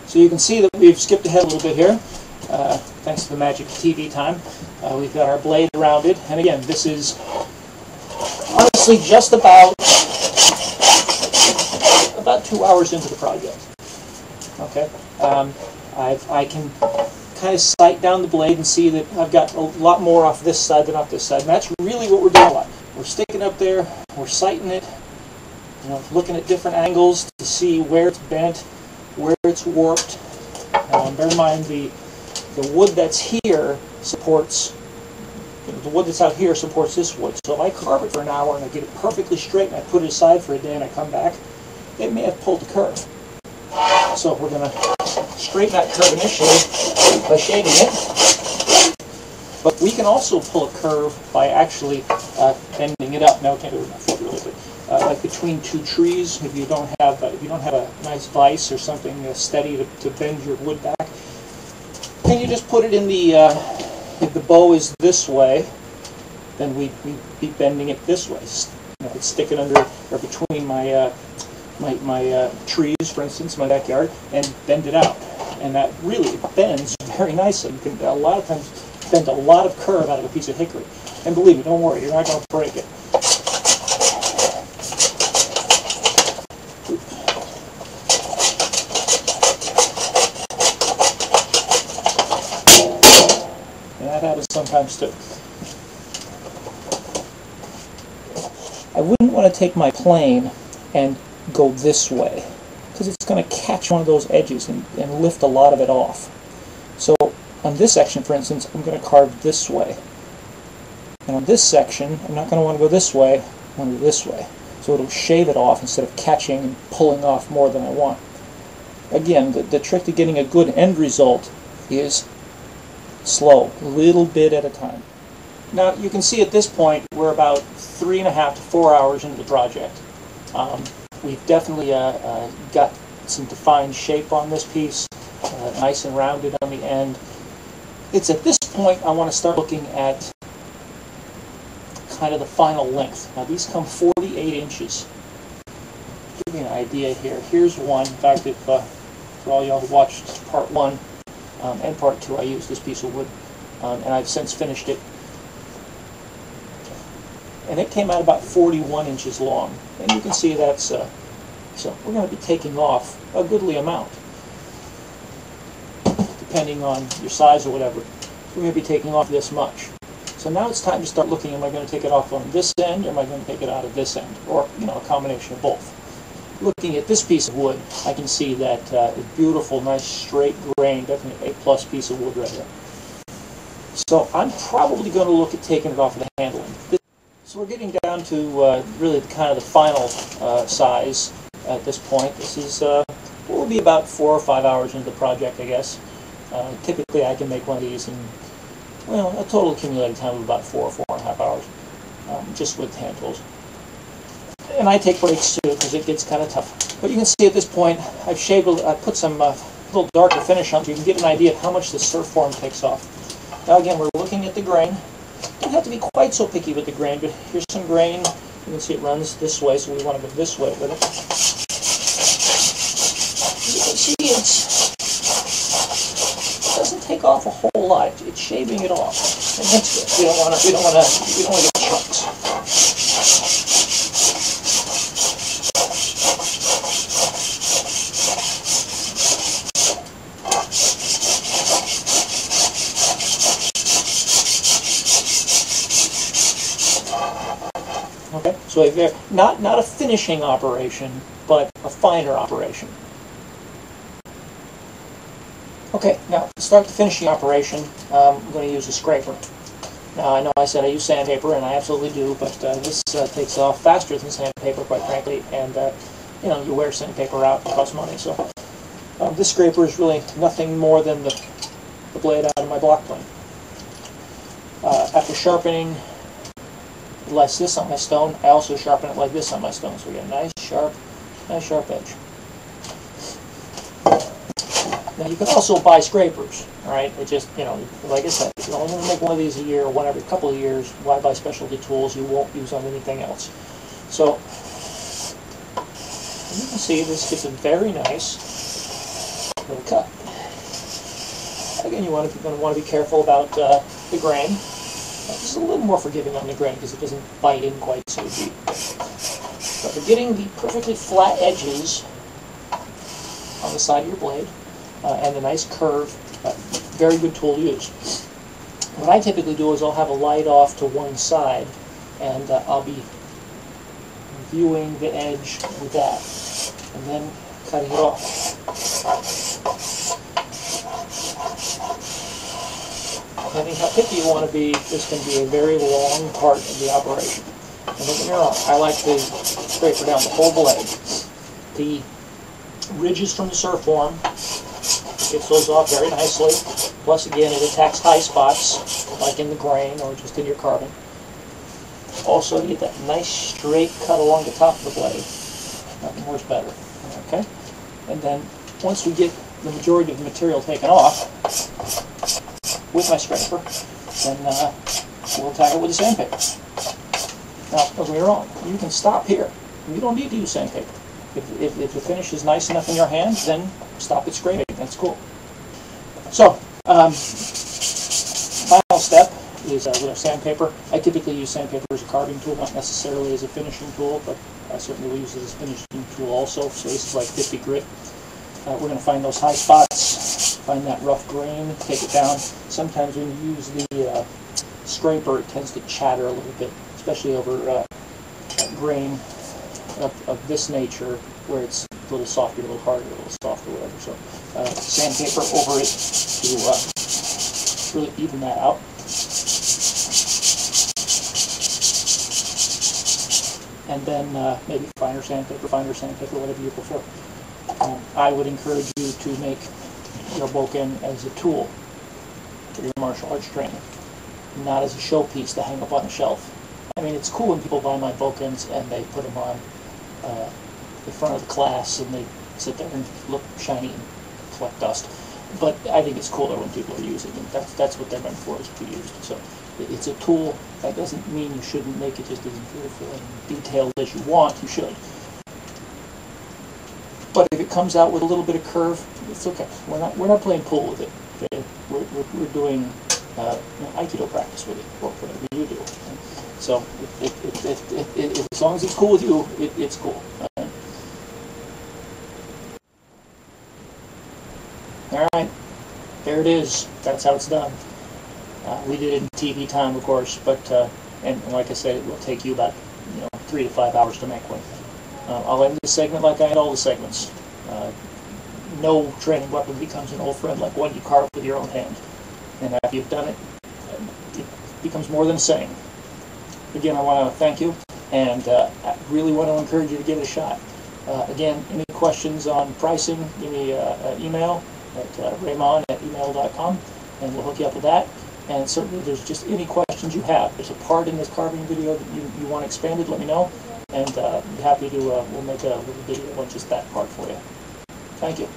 So you can see that we've skipped ahead a little bit here, thanks to the magic of TV time. We've got our blade rounded, and again, this is honestly just about 2 hours into the project. Okay, I can kind of sight down the blade and see that I've got a lot more off this side than off this side, and that's really what we're doing a lot. We're sticking up there, we're sighting it, you know, looking at different angles to see where it's bent, where it's warped. Bear in mind the wood that's here supports, you know, the wood that's out here supports this wood. So if I carve it for an hour and I get it perfectly straight and I put it aside for a day and I come back, it may have pulled the curve. So we're going to straighten that curve initially by shading it. But we can also pull a curve by actually bending it up. Now I can't do it with my foot really, but like between two trees, if you don't have a nice vise or something steady to bend your wood back, and you just put it in the if the bow is this way, then we'd be bending it this way. You know, I'd stick it under or between my trees, for instance, my backyard, and bend it out. And that really bends very nicely. You can a lot of times bend a lot of curve out of a piece of hickory. And believe me, don't worry, you're not going to break it. And that happens sometimes too. I wouldn't want to take my plane and go this way, because it's going to catch one of those edges and lift a lot of it off. So on this section, for instance, I'm going to carve this way. And on this section, I'm not going to want to go this way, I want to go this way. So it'll shave it off instead of catching and pulling off more than I want. Again, the trick to getting a good end result is slow, a little bit at a time. Now you can see at this point we're about 3.5 to 4 hours into the project. We've definitely got some defined shape on this piece, nice and rounded on the end. It's at this point I want to start looking at kind of the final length. Now these come 48 inches. Give you an idea here. Here's one. In fact, if, for all y'all who watched part 1 and part 2, I used this piece of wood, and I've since finished it. And it came out about 41 inches long. And you can see that's, so we're going to be taking off a goodly amount, depending on your size or whatever. We're going to be taking off this much. So now it's time to start looking, am I going to take it off on this end, or am I going to take it out of this end? Or, you know, a combination of both. Looking at this piece of wood, I can see that it's beautiful, nice, straight grain, definitely an A+ piece of wood right here. So I'm probably going to look at taking it off of the handling. So we're getting down to really kind of the final size at this point. This is will be about 4 or 5 hours into the project, I guess. Typically I can make one of these in, well, a total accumulated time of about 4 or 4.5 hours, just with hand tools. And I take breaks too, because it gets kind of tough. But you can see at this point, I've shaved, I put some little darker finish on so you can get an idea of how much the surf form takes off. Now again, we're looking at the grain. Don't have to be quite so picky with the grain, but here's some grain. You can see it runs this way, so we want to go this way with it. You can see it doesn't take off a whole lot. It's shaving it off, and that's good. We don't want to get chunks. Okay, so not a finishing operation, but a finer operation. Okay, now to start the finishing operation, I'm going to use a scraper. Now I know I said I use sandpaper, and I absolutely do, but this takes off faster than sandpaper, quite frankly, and you know, you wear sandpaper out, it costs money. So this scraper is really nothing more than the blade out of my block plane. After sharpening like this on my stone, I also sharpen it like this on my stone, so we get a nice sharp edge. Now you can also buy scrapers, all right? It just, you know, like I said, if you only make one of these a year or one every couple of years, why buy specialty tools you won't use on anything else? So you can see this gets a very nice little cut. Again, you're going to want to be careful about the grain. Just a little more forgiving on the grain because it doesn't bite in quite so deep. But for getting the perfectly flat edges on the side of your blade and a nice curve, very good tool to use. What I typically do is I'll have a light off to one side, and I'll be viewing the edge with that, and then cutting it off. Depending how picky you want to be, this can be a very long part of the operation. And don't get me wrong, I like to scraper down the whole blade. The ridges from the surfform, gets those off very nicely. Plus, again, it attacks high spots, like in the grain or just in your carbon. Also, you get that nice straight cut along the top of the blade. Nothing works better. Okay? And then, once we get the majority of the material taken off, with my scraper, then we'll attack it with the sandpaper. Now, don't get me wrong, you can stop here. You don't need to use sandpaper. If the finish is nice enough in your hand, then stop at scraping. That's cool. So, final step is with our sandpaper. I typically use sandpaper as a carving tool, not necessarily as a finishing tool, but I certainly will use it as a finishing tool also. So this is like 50 grit. We're going to find those high spots, find that rough grain, take it down. Sometimes when you use the scraper, it tends to chatter a little bit, especially over grain of this nature, where it's a little softer, a little harder, a little softer, whatever. So sandpaper over it to really even that out. And then maybe finer sandpaper, whatever you prefer. I would encourage you to make your bokken as a tool for your martial arts training, not as a showpiece to hang up on a shelf. I mean, it's cool when people buy my bokkens and they put them on the front of the class and they sit there and look shiny and collect dust. But I think it's cooler when people are using them. That's what they're meant for, is to be used. So it's a tool. That doesn't mean you shouldn't make it just as beautiful and detailed as you want. You should. But if it comes out with a little bit of curve, it's okay. We're not playing pool with it. Okay? We're doing Aikido practice with it, or whatever you do. So as long as it's cool with you, it's cool. All right, there it is. That's how it's done. We did it in TV time, of course, but and like I said, it will take you about 3 to 5 hours to make one. I'll end this segment like I end all the segments. No training weapon becomes an old friend like one you carve with your own hand. And after you've done it, it becomes more than a saying. Again, I want to thank you, and I really want to encourage you to give it a shot. Again, any questions on pricing, give me an email at raymond@email.com, and we'll hook you up with that. And certainly, if there's just any questions you have, there's a part in this carving video that you want expanded, let me know, and be happy to, we'll make a little video on just that part for you. Thank you.